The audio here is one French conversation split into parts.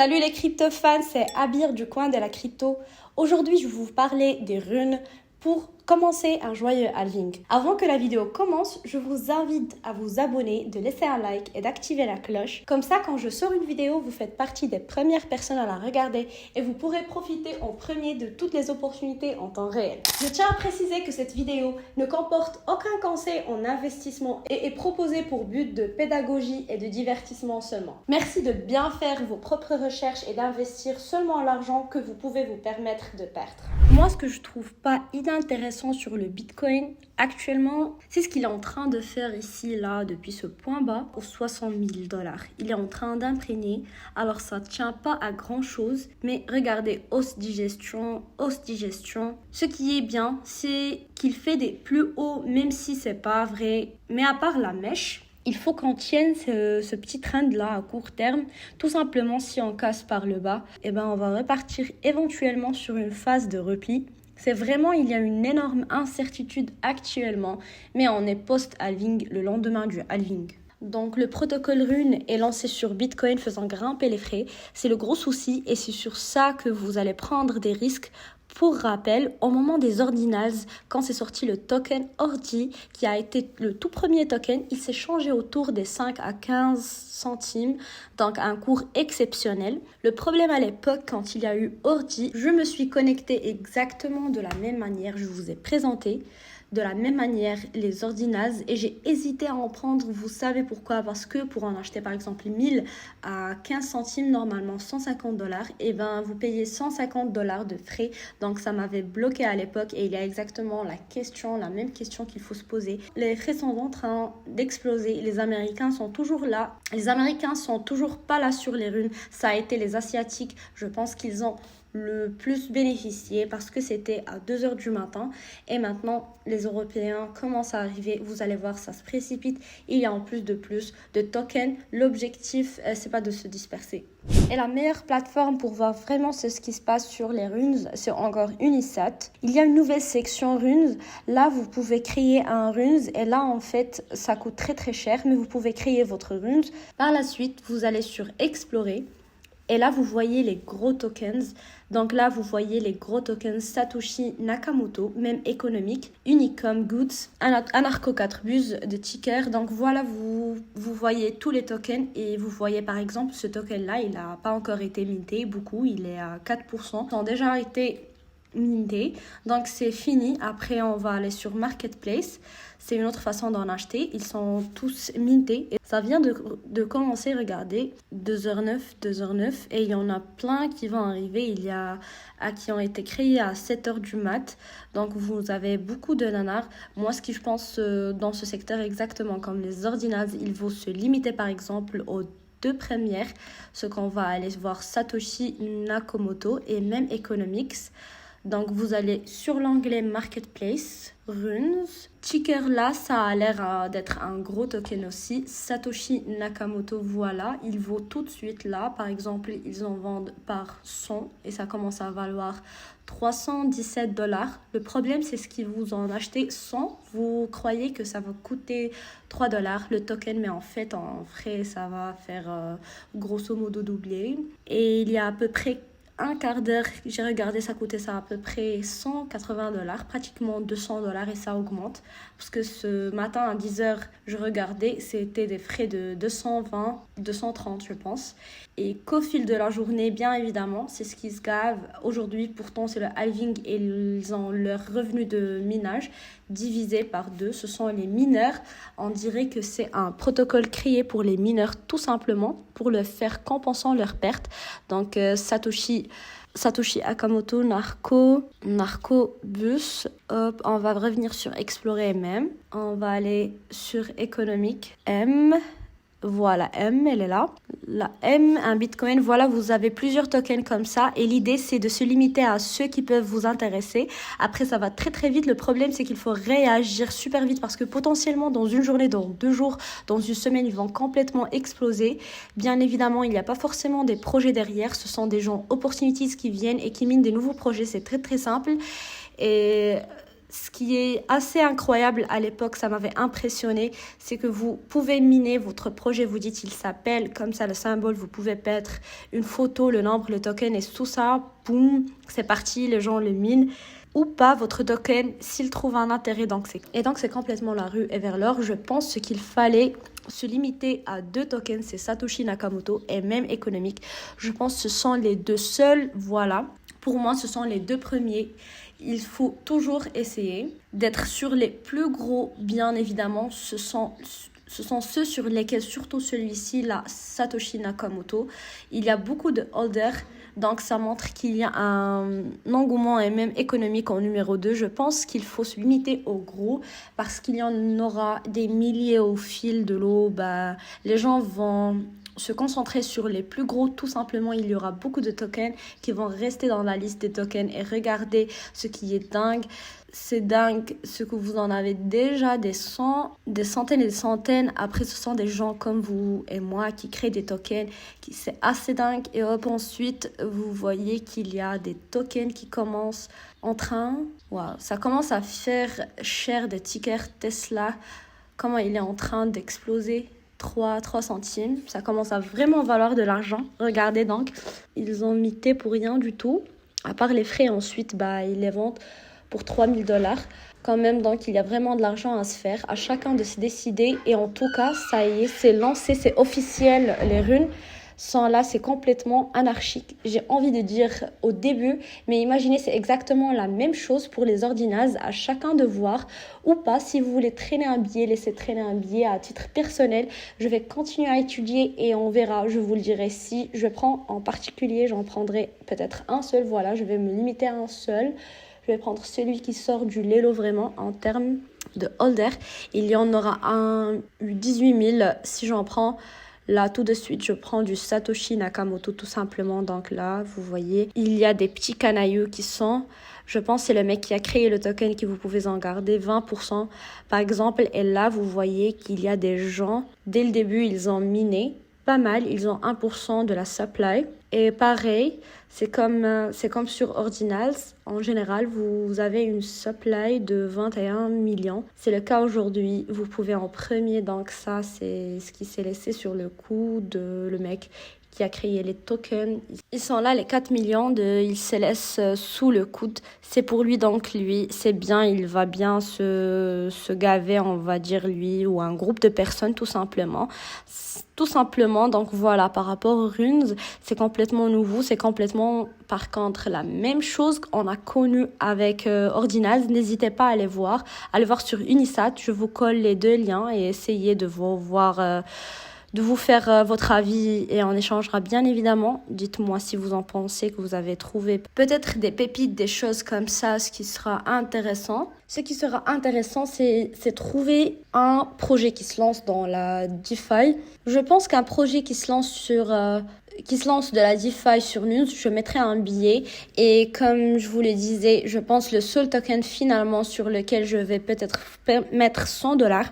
Salut les crypto-fans, c'est Abir du coin de la crypto. Aujourd'hui, je vais vous parler des runes pour commencer un joyeux halving. Avant que la vidéo commence, je vous invite à vous abonner, de laisser un like et d'activer la cloche. Comme ça, quand je sors une vidéo, vous faites partie des premières personnes à la regarder et vous pourrez profiter en premier de toutes les opportunités en temps réel. Je tiens à préciser que cette vidéo ne comporte aucun conseil en investissement et est proposée pour but de pédagogie et de divertissement seulement. Merci de bien faire vos propres recherches et d'investir seulement l'argent que vous pouvez vous permettre de perdre. Moi, ce que je trouve pas inintéressant sur le Bitcoin actuellement, c'est ce qu'il est en train de faire ici, là, depuis ce point bas, aux 60 000 $. Il est en train d'imprégner, alors ça tient pas à grand chose, mais regardez, hausse digestion. Ce qui est bien, c'est qu'il fait des plus hauts, même si c'est pas vrai, mais à part la mèche, il faut qu'on tienne ce petit trend-là à court terme. Tout simplement, si on casse par le bas, on va repartir éventuellement sur une phase de repli. C'est vraiment, il y a une énorme incertitude actuellement, mais on est post-halving, le lendemain du halving. Donc le protocole Rune est lancé sur Bitcoin faisant grimper les frais. C'est le gros souci et c'est sur ça que vous allez prendre des risques. Pour rappel, au moment des ordinals, quand c'est sorti le token Ordi, qui a été le tout premier token, il s'est changé autour des 5 à 15 centimes, donc un cours exceptionnel. Le problème à l'époque, quand il y a eu Ordi, je me suis connectée exactement de la même manière, je vous ai présenté de la même manière les ordinals et j'ai hésité à en prendre. Vous savez pourquoi? Parce que pour en acheter par exemple 1000 à 15 centimes, normalement 150 $, vous payez 150 $ de frais. Donc ça m'avait bloqué à l'époque et il y a exactement la même question qu'il faut se poser. Les frais sont en train d'exploser. Les Américains sont toujours là. Les Américains sont toujours pas là sur les runes. Ça a été les Asiatiques. Je pense qu'ils ont le plus bénéficié parce que c'était à 2h du matin et maintenant les Européens commencent à arriver. Vous allez voir, ça se précipite. Il y a en plus de tokens. L'objectif, c'est pas de se disperser. Et la meilleure plateforme pour voir vraiment ce qui se passe sur les runes, c'est encore Unisat. Il y a une nouvelle section runes. Là, vous pouvez créer un runes et là, en fait, ça coûte très très cher, mais vous pouvez créer votre runes. Par la suite, vous allez sur Explorer. Et là, vous voyez les gros tokens. Donc là, vous voyez les gros tokens Satoshi Nakamoto, même économique, Unicom Goods, Anarcho 4 Bus de Ticker. Donc voilà, vous voyez tous les tokens et vous voyez par exemple ce token-là, il n'a pas encore été minté beaucoup, il est à 4%. Ils ont déjà été mintés, donc c'est fini. Après, on va aller sur Marketplace. C'est une autre façon d'en acheter. Ils sont tous mintés. Et ça vient de commencer, regardez, 2h09. Et il y en a plein qui vont arriver. Il y a qui ont été créés à 7h du mat. Donc vous avez beaucoup de nanars. Moi, ce que je pense dans ce secteur, exactement comme les ordinals, il faut se limiter par exemple aux deux premières. Ce qu'on va aller voir Satoshi Nakamoto et même Economics. Donc, vous allez sur l'onglet Marketplace, Runes. Ticker là, ça a l'air d'être un gros token aussi. Satoshi Nakamoto, voilà, il vaut tout de suite là. Par exemple, ils en vendent par 100 et ça commence à valoir 317 $. Le problème, c'est ce qu'ils vous en achetez 100. Vous croyez que ça va coûter 3 $ le token, mais en fait, en frais, ça va faire grosso modo doubler. Et il y a à peu près un quart d'heure, j'ai regardé, ça coûtait ça à peu près 180 $, pratiquement 200 $ et ça augmente. Parce que ce matin à 10h, je regardais, c'était des frais de 220, 230 je pense. Et qu'au fil de la journée, bien évidemment, c'est ce qui se gave. Aujourd'hui, pourtant, c'est le halving et ils ont leur revenu de minage divisé par 2. Ce sont les mineurs. On dirait que c'est un protocole créé pour les mineurs, tout simplement, pour le faire compensant leurs pertes. Donc, Satoshi Nakamoto, Narco Bus. Hop, on va revenir sur Explorer MM. On va aller sur Économique M. Voilà, M, elle est là. La M, un Bitcoin, voilà, vous avez plusieurs tokens comme ça. Et l'idée, c'est de se limiter à ceux qui peuvent vous intéresser. Après, ça va très très vite. Le problème, c'est qu'il faut réagir super vite parce que potentiellement, dans une journée, dans 2 jours, dans une semaine, ils vont complètement exploser. Bien évidemment, il n'y a pas forcément des projets derrière. Ce sont des gens opportunistes qui viennent et qui minent des nouveaux projets. C'est très très simple. Et ce qui est assez incroyable à l'époque, ça m'avait impressionné, c'est que vous pouvez miner votre projet, vous dites il s'appelle, comme ça le symbole, vous pouvez mettre une photo, le nombre, le token et tout ça, boum, c'est parti, les gens le minent. Ou pas votre token s'il trouve un intérêt. Donc c'est complètement la rue et vers l'or. Je pense qu'il fallait se limiter à 2 tokens, c'est Satoshi Nakamoto et même économique. Je pense que ce sont les 2 seuls, voilà. Pour moi, ce sont les 2 premiers. Il faut toujours essayer d'être sur les plus gros, bien évidemment. Ce sont ceux sur lesquels, surtout celui-ci, la Satoshi Nakamoto, il y a beaucoup de holders. Donc, ça montre qu'il y a un engouement et même économique en numéro 2. Je pense qu'il faut se limiter au gros parce qu'il y en aura des milliers au fil de l'eau. Les gens vont se concentrer sur les plus gros. Tout simplement, il y aura beaucoup de tokens qui vont rester dans la liste des tokens et regardez ce qui est dingue. C'est dingue ce que vous en avez déjà des centaines et des centaines. Après, ce sont des gens comme vous et moi qui créent des tokens. C'est assez dingue. Et hop, ensuite, vous voyez qu'il y a des tokens qui commencent en train. Waouh, ça commence à faire cher des tickets Tesla. Comment il est en train d'exploser. 3 centimes. Ça commence à vraiment valoir de l'argent. Regardez donc, ils ont mité pour rien du tout. À part les frais, ensuite, ils les vendent pour $3 000 quand même, donc il y a vraiment de l'argent à se faire, à chacun de se décider et en tout cas ça y est, c'est lancé, c'est officiel, les runes sont là, c'est complètement anarchique, j'ai envie de dire au début, mais imaginez c'est exactement la même chose pour les ordinals, à chacun de voir ou pas. Si vous voulez traîner un billet, laissez traîner un billet à titre personnel. Je vais continuer à étudier et on verra, je vous le dirai. Si je prends en particulier, j'en prendrai peut-être un seul, voilà, je vais me limiter à un seul. Je vais prendre celui qui sort du Lelo vraiment en termes de holder. Il y en aura un 18 000 si j'en prends. Là, tout de suite, je prends du Satoshi Nakamoto tout simplement. Donc là, vous voyez, il y a des petits canailleux qui sont... Je pense que c'est le mec qui a créé le token que vous pouvez en garder 20% par exemple. Et là, vous voyez qu'il y a des gens, dès le début, ils ont miné. Pas mal, ils ont 1% de la supply. Et pareil, c'est comme sur Ordinals. En général, vous avez une supply de 21 millions. C'est le cas aujourd'hui. Vous pouvez en premier. Donc ça, c'est ce qui s'est laissé sur le coup de le mec qui a créé les tokens. Ils sont là, les 4 millions, ils se laissent sous le coude. C'est pour lui, donc lui, c'est bien, il va bien se gaver, on va dire lui, ou un groupe de personnes, tout simplement. Tout simplement, donc voilà, par rapport aux runes, c'est complètement nouveau, c'est complètement, par contre, la même chose qu'on a connu avec Ordinals. N'hésitez pas à aller voir sur Unisat. Je vous colle les 2 liens et essayez de vous faire votre avis et on échangera bien évidemment. Dites-moi si vous en pensez, que vous avez trouvé peut-être des pépites, des choses comme ça, ce qui sera intéressant. Ce qui sera intéressant, c'est trouver un projet qui se lance dans la DeFi. Je pense qu'un projet qui se lance de la DeFi sur Nuns, je mettrai un billet. Et comme je vous le disais, je pense le seul token finalement sur lequel je vais peut-être mettre $100.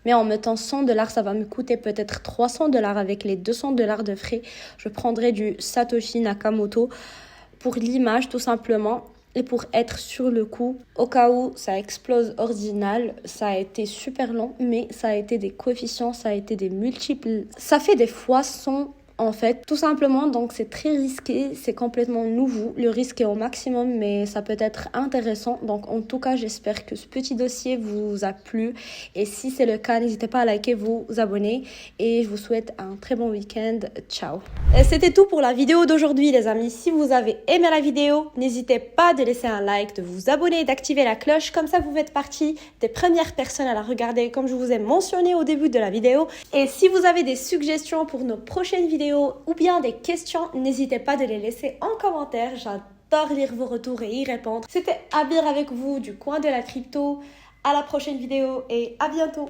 Mais en mettant $100, ça va me coûter peut-être $300 avec les $200 de frais. Je prendrai du Satoshi Nakamoto pour l'image tout simplement et pour être sur le coup. Au cas où ça explose Ordinal, ça a été super long, mais ça a été des coefficients, ça a été des multiples. Ça fait des fois 100 en fait, tout simplement. Donc c'est très risqué, c'est complètement nouveau. Le risque est au maximum, mais ça peut être intéressant. Donc en tout cas, j'espère que ce petit dossier vous a plu. Et si c'est le cas, n'hésitez pas à liker, vous abonner. Et je vous souhaite un très bon week-end. Ciao. Et c'était tout pour la vidéo d'aujourd'hui, les amis. Si vous avez aimé la vidéo, n'hésitez pas de laisser un like, de vous abonner et d'activer la cloche. Comme ça, vous faites partie des premières personnes à la regarder, comme je vous ai mentionné au début de la vidéo. Et si vous avez des suggestions pour nos prochaines vidéos, ou bien des questions, n'hésitez pas de les laisser en commentaire. J'adore lire vos retours et y répondre. C'était Abir avec vous du coin de la crypto. À la prochaine vidéo et à bientôt.